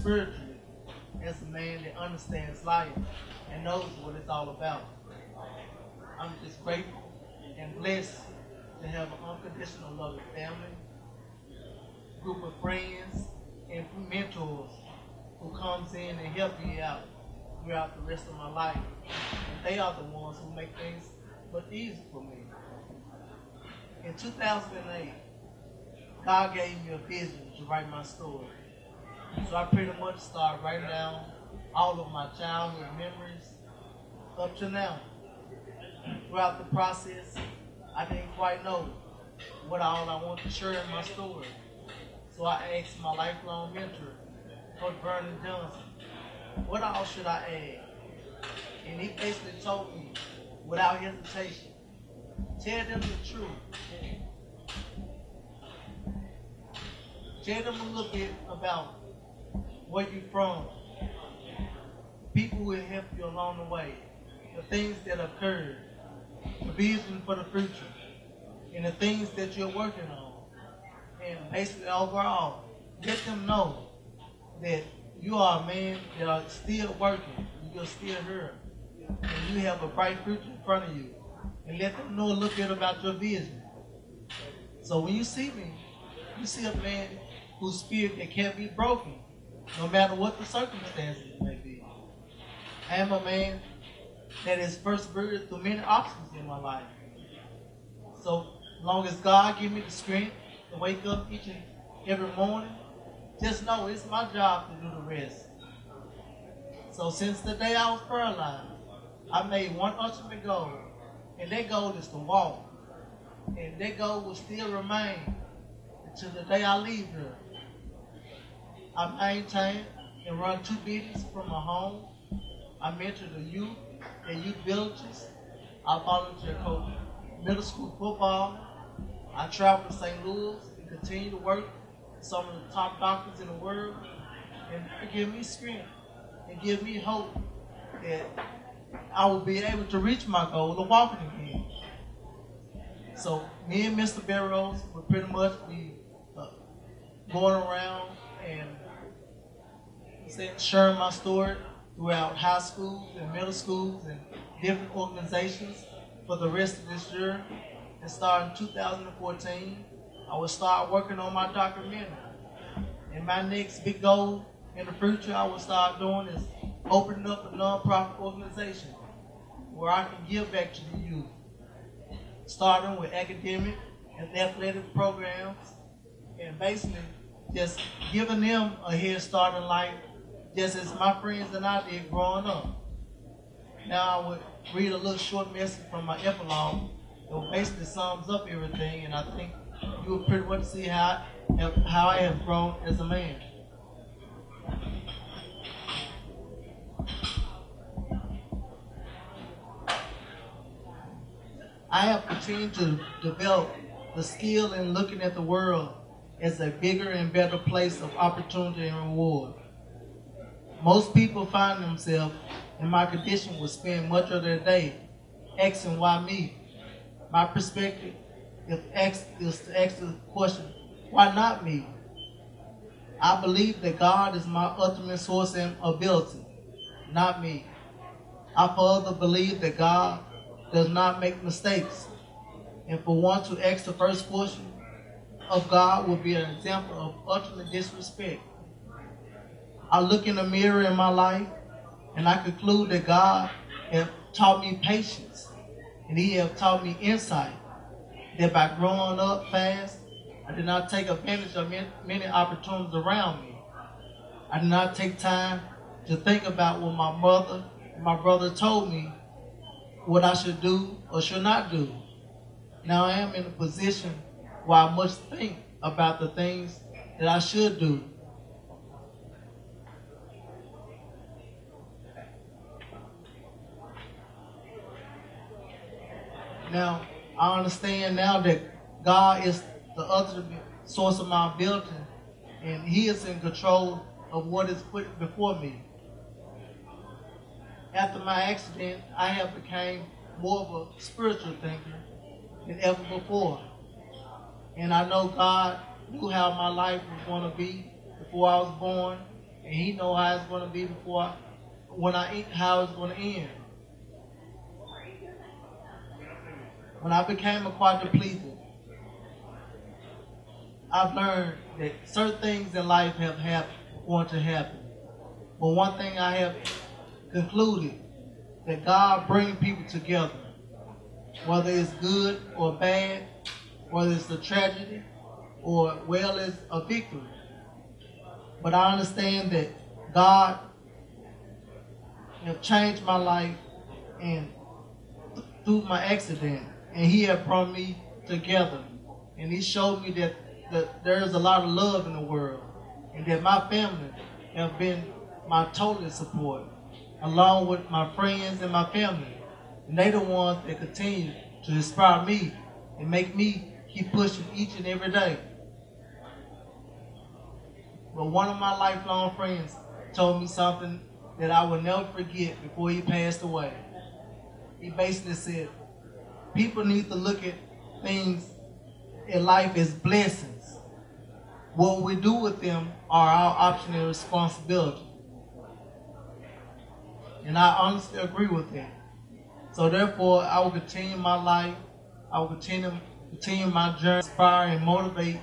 spiritually as a man that understands life and knows what it's all about. I'm just grateful and blessed to have an unconditional loving family, group of friends, and mentors who comes in and help me out throughout the rest of my life. And they are the ones who make things look easy for me. In 2008, God gave me a vision to write my story. So I pretty much started writing down all of my childhood memories up to now. Throughout the process, I didn't quite know what all I wanted to share in my story. So I asked my lifelong mentor, Coach Vernon Johnson, what all should I add? And he basically told me, without hesitation, tell them the truth. Tell them a little bit about where you're from, people who will help you along the way, the things that occurred, the vision for the future, and the things that you're working on. And basically overall, let them know that you are a man that are still working, you're still here, and you have a bright future in front of you. And let them know a little bit about your vision. So when you see me, you see a man whose spirit that can't be broken, no matter what the circumstances may be. I am a man that has persevered through many obstacles in my life. So long as God gives me the strength to wake up each and every morning, just know it's my job to do the rest. So since the day I was paralyzed, I made one ultimate goal, and that goal is to walk. And that goal will still remain until the day I leave here. I maintain and run 2 businesses from my home. I mentor the youth and youth villages. I volunteer coach middle school football. I travel to St. Louis and continue to work with some of the top doctors in the world. And it give me strength and give me hope that I will be able to reach my goal of walking again. So me and Mr. Burrows will pretty much be going around and sharing my story throughout high schools and middle schools and different organizations for the rest of this year. And starting 2014, I will start working on my documentary. And my next big goal in the future I will start doing is opening up a nonprofit organization where I can give back to the youth, starting with academic and athletic programs, and basically just giving them a head start in life, just as my friends and I did growing up. Now I would read a little short message from my epilogue that basically sums up everything, and I think you will pretty much see how I have grown as a man. I have continued to develop the skill in looking at the world as a bigger and better place of opportunity and reward. Most people find themselves in my condition will spend much of their day asking why me. My perspective is to ask the question, why not me? I believe that God is my ultimate source and ability, not me. I further believe that God does not make mistakes. And for one to ask the first question of God would be an example of ultimate disrespect. I look in the mirror in my life and I conclude that God has taught me patience and He has taught me insight. That by growing up fast, I did not take advantage of many opportunities around me. I did not take time to think about what my mother and my brother told me what I should do or should not do. Now I am in a position where I must think about the things that I should do. Now, I understand now that God is the ultimate source of my ability, and He is in control of what is put before me. After my accident, I have become more of a spiritual thinker than ever before. And I know God knew how my life was going to be before I was born, and He know how it's going to be how it's going to end. When I became a quadriplegic, I've learned that certain things in life want to happen. But one thing I have concluded, that God brings people together, whether it's good or bad, whether it's a tragedy or well as a victory. But I understand that God have changed my life and through my accident, and He have brought me together, and He showed me that there is a lot of love in the world, and that my family have been my total support, along with my friends and my family. And they the ones that continue to inspire me and make me keep pushing each and every day. But one of my lifelong friends told me something that I will never forget before he passed away. He basically said, people need to look at things in life as blessings. What we do with them are our option and responsibility. And I honestly agree with that. So therefore, I will continue my life. I will continue my journey, inspire and motivate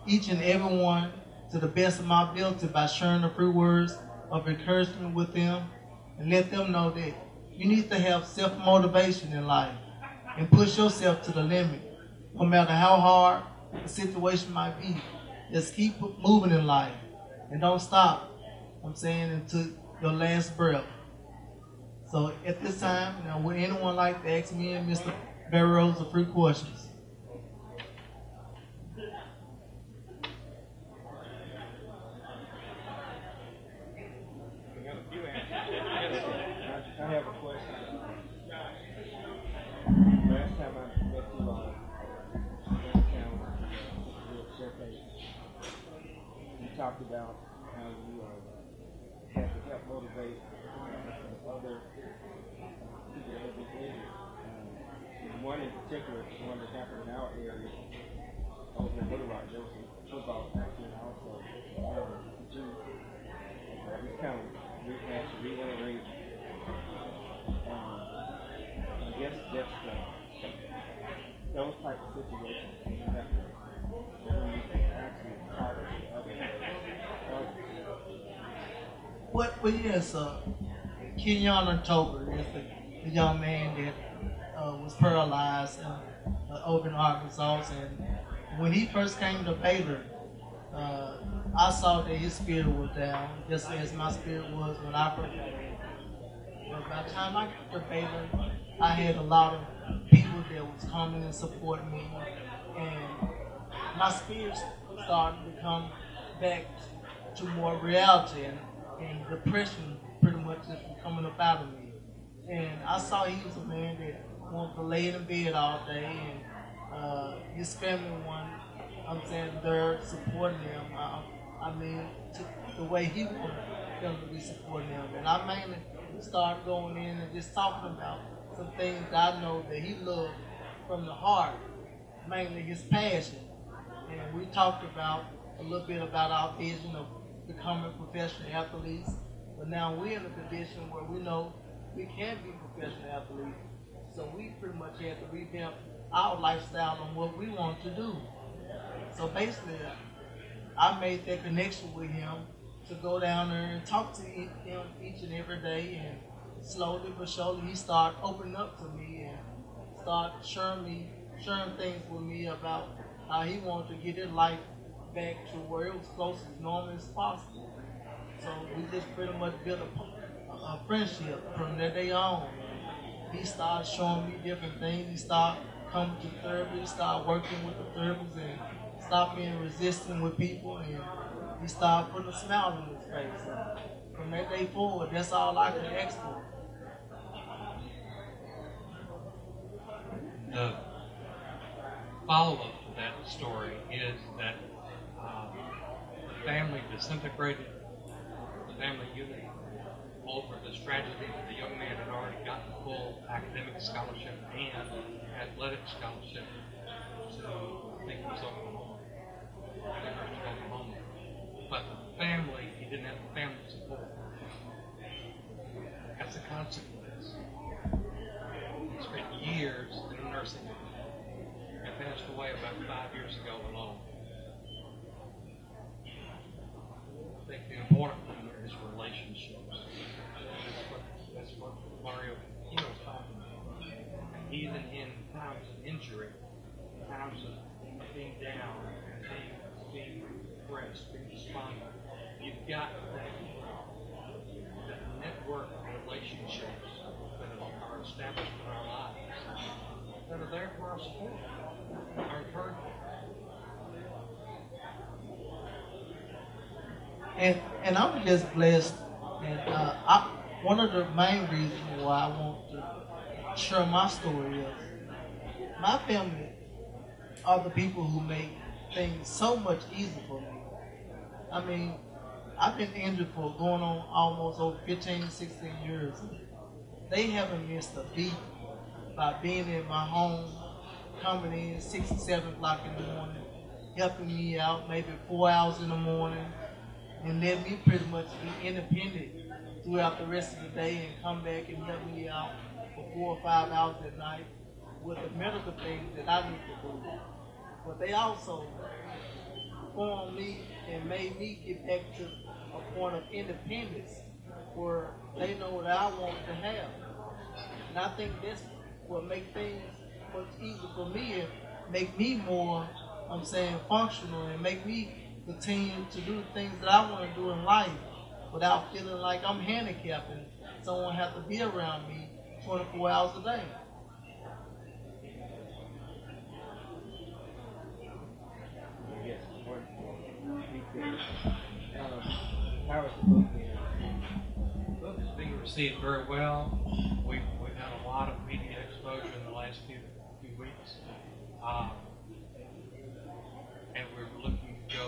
each and every one to the best of my ability by sharing the free words of encouragement with them, and let them know that you need to have self-motivation in life and push yourself to the limit. No matter how hard the situation might be, just keep moving in life and don't stop, until your last breath. So at this time, would anyone like to ask me and Mr. Burrows a few questions? I have a question. Last time I met you on you talked about how you have to help motivate other people that have been injured. One in particular, one that happened in our area, over in Little Rock, there was a football accident also. Just kind of reiterate. I guess that's those type of situations you have to actually talk to others. Well, yes, Kenyon Tober is the young man that was paralyzed over in Arkansas, and when he first came to Baylor, I saw that his spirit was down, just as my spirit was when I first got there. But by the time I got to Baylor, I had a lot of people that was coming and supporting me, and my spirit started to come back to more reality, and depression pretty much just coming up out of me. And I saw he was a man that wanted to lay in bed all day, and his family wanted, they're supporting him. The way he wanted them to be supporting him. And I mainly started going in and just talking about some things that I know that he loved from the heart, mainly his passion. And we talked about a little bit about our vision of becoming professional athletes. But now we're in a position where we know we can be professional athletes. So we pretty much had to revamp our lifestyle on what we want to do. So basically, I made that connection with him to go down there and talk to him each and every day, and slowly but surely he started opening up to me and started sharing things with me about how he wanted to get his life back to where it was close as normal as possible. So we just pretty much built a friendship from that day on. He started showing me different things. He started coming to therapy. He started working with the therapists and stopped being resistant with people, and he started putting a smile on his face. And from that day forward, that's all I can ask for. The follow-up to that story is that the family disintegrated, the family unit over this tragedy. The young man had already gotten full academic scholarship and athletic scholarship to, I think it was Oklahoma, University of Oklahoma. but the family, he didn't have the family support. That's a consequence. He spent years in a nursing home and passed away about 5 years ago alone. I think the important thing is relationships. That's what Mario was talking about. Even in times of injury, times of being down, and being depressed, being despondent, you've got that network of relationships that are established in our lives that are there for our support, our encouragement. And I'm just blessed. And one of the main reasons why I want to share my story is my family are the people who make things so much easier for me. I mean, I've been injured for going on almost over 15, 16 years. They haven't missed a beat by being in my home, coming in 6 or 7 o'clock in the morning, helping me out maybe 4 hours in the morning, and let me pretty much be independent throughout the rest of the day and come back and help me out for 4 or 5 hours at night with the medical things that I need to do. But they also formed me and made me get back to a point of independence where they know what I want to have. And I think that's what makes things much easier for me and make me more, functional and make me continue to do the things that I want to do in life without feeling like I'm handicapped and someone has to be around me 24 hours a day. Yes, how is the book being? The book is being received very well. We've had a lot of media exposure in the last few weeks. And we're looking to go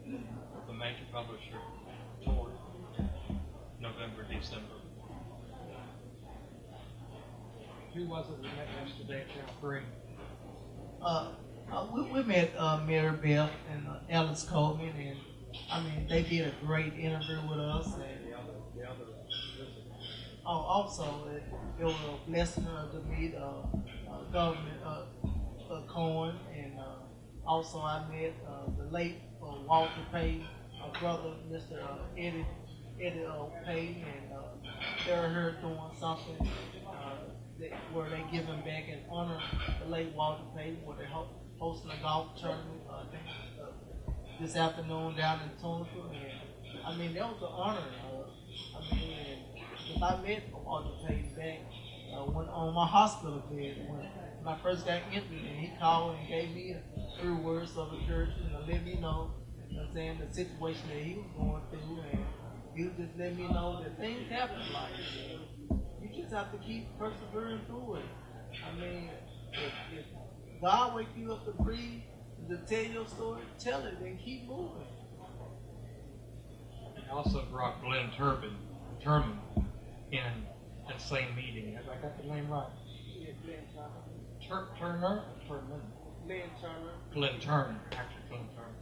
with a major publisher toward November, December. Who was it we met yesterday at Channel 3? We met Mary Beth and Alice Coleman, and they did a great interview with us. And The other also it was a blessing to meet Government Cohen, and also I met the late Walter Payne, brother Mr. Eddie Payne, and they're here doing something where they give him back and honor the late Walter Payne, where they're hosting a golf tournament this afternoon down in Tunica. And that was an honor. Because I met Walter Payne back when on my hospital bed when I first got injured, and he called and gave me a few words of encouragement and let me know, the situation that he was going through, and he was just letting me know that things happen in life. You just have to keep persevering through it. If God wake you up to breathe, to tell your story, tell it and keep moving. He also brought Glenn Turman in that same meeting. Have I got the name right? Yeah, Glenn Turner. Turner? Glenn Turner. Glenn Turner. Actually, Glenn Turner.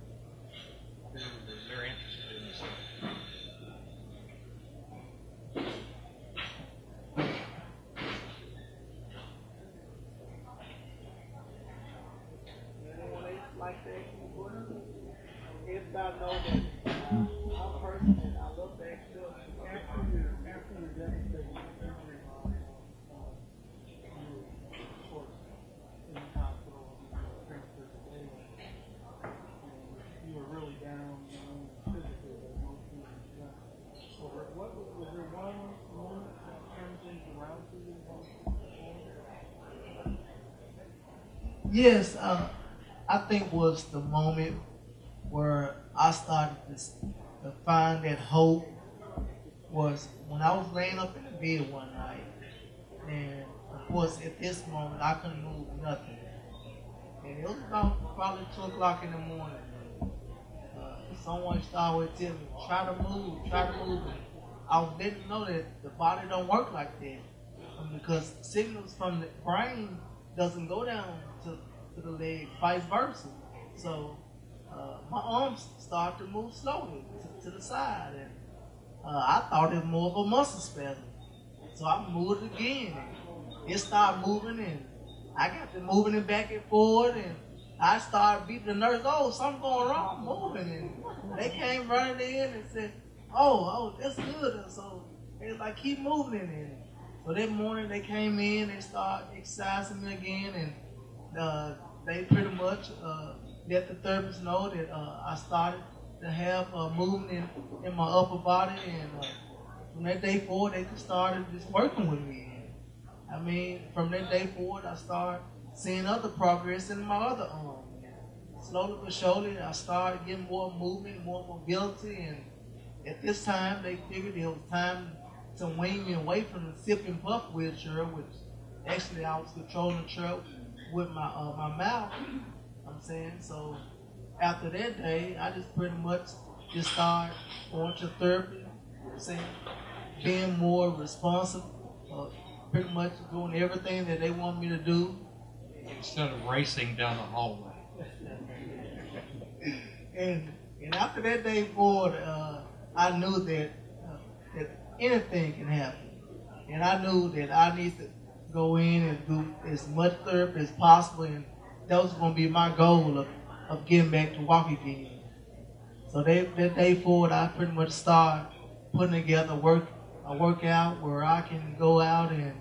They're very interested in this. Like that, everybody know that I'm a person and I love that stuff. After your devastating injury, of course, in the hospital, transferred to David, and you were really down, physically, emotionally, and stuff. So was there one moment that turned things around for you? Yes, I think was the moment where I started to find that hope was when I was laying up in the bed one night. And of course at this moment I couldn't move nothing. And it was about probably 2 o'clock in the morning. Someone started telling me, try to move. And I was letting know that the body don't work like that. Because signals from the brain doesn't go down to the leg, vice versa. So my arms started to move slowly to the side, and I thought it was more of a muscle spasm. So I moved it again, and it started moving, and I got to moving it back and forward, and I started beating the nurse. Oh, something going wrong, I'm moving, and they came running in and said, "Oh, that's good." And so they was like, "Keep moving it." And so that morning they came in, they started exercising me again, and they pretty much let the therapist know that I started to have movement in my upper body, and from that day forward, they just started just working with me. And, I mean, from that day forward, I started seeing other progress in my other arm. Slowly but surely, I started getting more movement, more mobility, and at this time, they figured it was time to wean me away from the sip and puff wheelchair, which actually I was controlling the chair with my mouth. I'm saying so. After that day, I just pretty much just started going to therapy. I'm saying being more responsible, pretty much doing everything that they want me to do instead of racing down the hallway. and after that day forward, I knew that anything can happen, and I knew that I need to go in and do as much therapy as possible, and that was going to be my goal of getting back to walking again. So that day forward, I pretty much started putting together a workout where I can go out and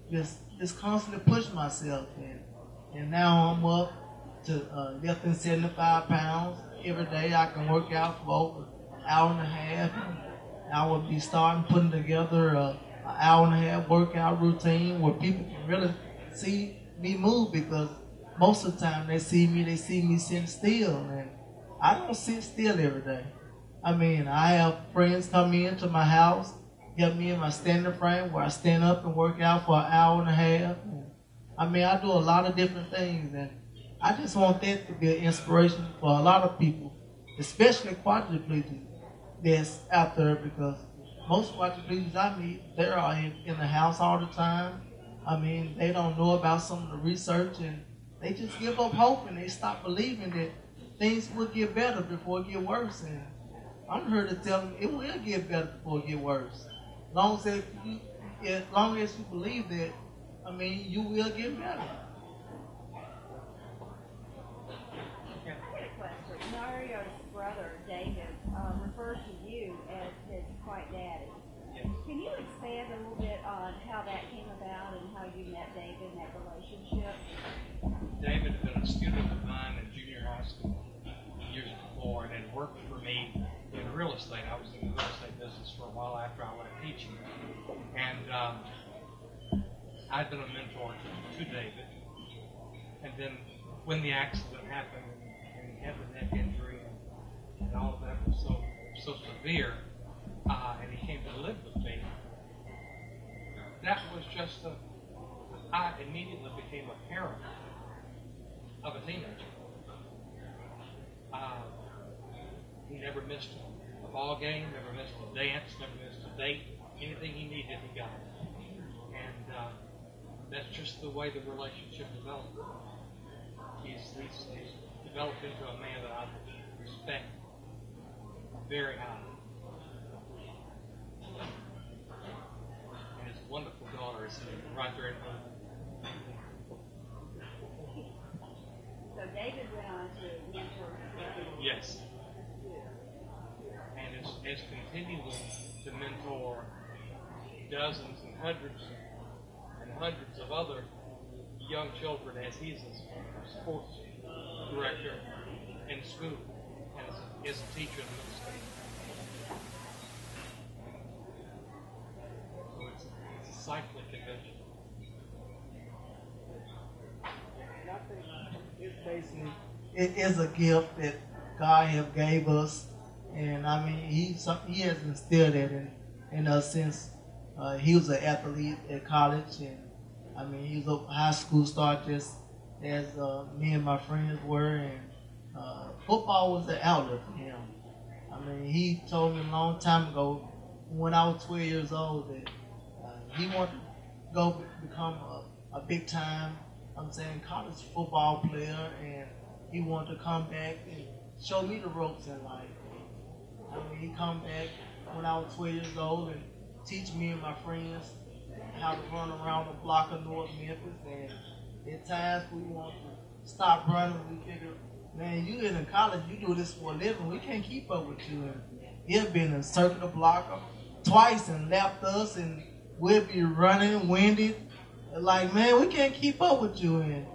just constantly push myself, and now I'm up to lifting 75 pounds every day. I can work out for over an hour and a half. I will be starting putting together an hour and a half workout routine where people can really see me move, because most of the time they see me sitting still, and I don't sit still every day. I mean, I have friends come into my house, help me in my standing frame where I stand up and work out for an hour and a half. I mean, I do a lot of different things, and I just want that to be an inspiration for a lot of people, especially quadriplegics that's out there, because most quadriplegics I meet, they are in the house all the time. I mean, they don't know about some of the research, and they just give up hope, and they stop believing that things will get better before it get worse. And I'm here to tell them it will get better before it get worse. As long as you believe that, I mean, you will get better. I had a question. Mario's brother, David, refers to you as his white daddy. Yes. Can you expand a little bit on how that came about and how you met David in that relationship? David had been a student of mine in junior high school years before and had worked for me in real estate. I was in the real estate business for a while after I went teaching. And I'd been a mentor to David. And then when the accident happened and he had the neck injury and all of that was so severe, and he came to live with me, that was just I immediately became a parent of a teenager. He never missed a ball game, never missed a dance, never missed a date. Anything he needed, he got it. And that's just the way the relationship developed. He's developed into a man that I respect very highly. And his wonderful daughter is sitting right there in front of him. So David went on to mentor you. Yes. And it's continuing to mentor dozens and hundreds of other young children as he's a sports director in school and is a teacher in middle school. So it's a cyclic convention. It's basically, it is a gift that God have gave us, and I mean, he has instilled it in us since he was an athlete at college, and I mean, he was a high school star just as me and my friends were, and football was the outlet for him. I mean, he told me a long time ago, when I was 12 years old, that he wanted to go become a big time, college football player, and he wanted to come back and showed me the ropes in life. I mean, he come back when I was 12 years old and teach me and my friends how to run around the block of North Memphis. And at times we want to stop running. We figure, man, you in college, you do this for a living. We can't keep up with you. And he'll been in circle the block twice and lapped us, and we'll be running, winded. Like, man, we can't keep up with you. And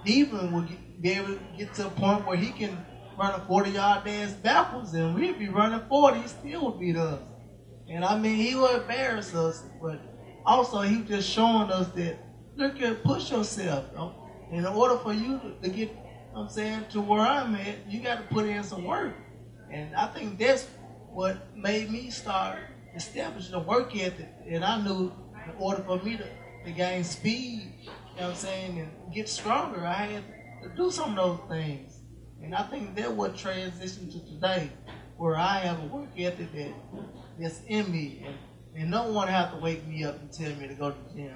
he even will be able to get to a point where he can run a 40-yard dash backwards, and we'd be running 40, he still would beat us. And I mean, he would embarrass us, but also he was just showing us that, look at, push yourself. You know? In order for you to get, you know what I'm saying, to where I'm at, you got to put in some work. And I think that's what made me start establishing a work ethic. And I knew in order for me to gain speed, you know what I'm saying, and get stronger, I had to do some of those things. And I think that's what transitioned to today, where I have a work ethic that's in me, and no one have to wake me up and tell me to go to the gym.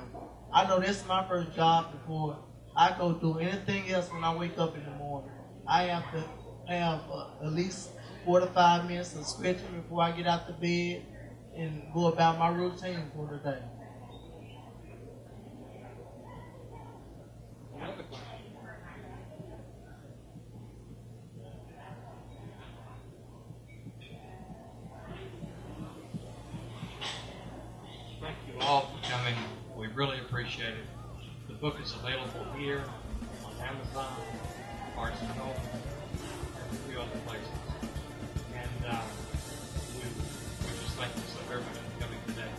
I know that's my first job before I go do anything else. When I wake up in the morning, I have to have at least 4 to 5 minutes of stretching before I get out the bed and go about my routine for the day. Another question. Thank you all for coming. We really appreciate it. The book is available here on Amazon, Barnes & Noble, and a few other places. And we just thank you so very much for coming today.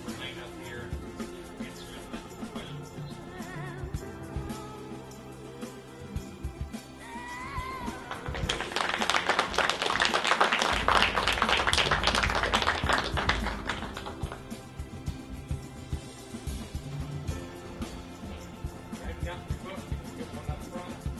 Remain up here, answer any questions. Got the book, get one up front.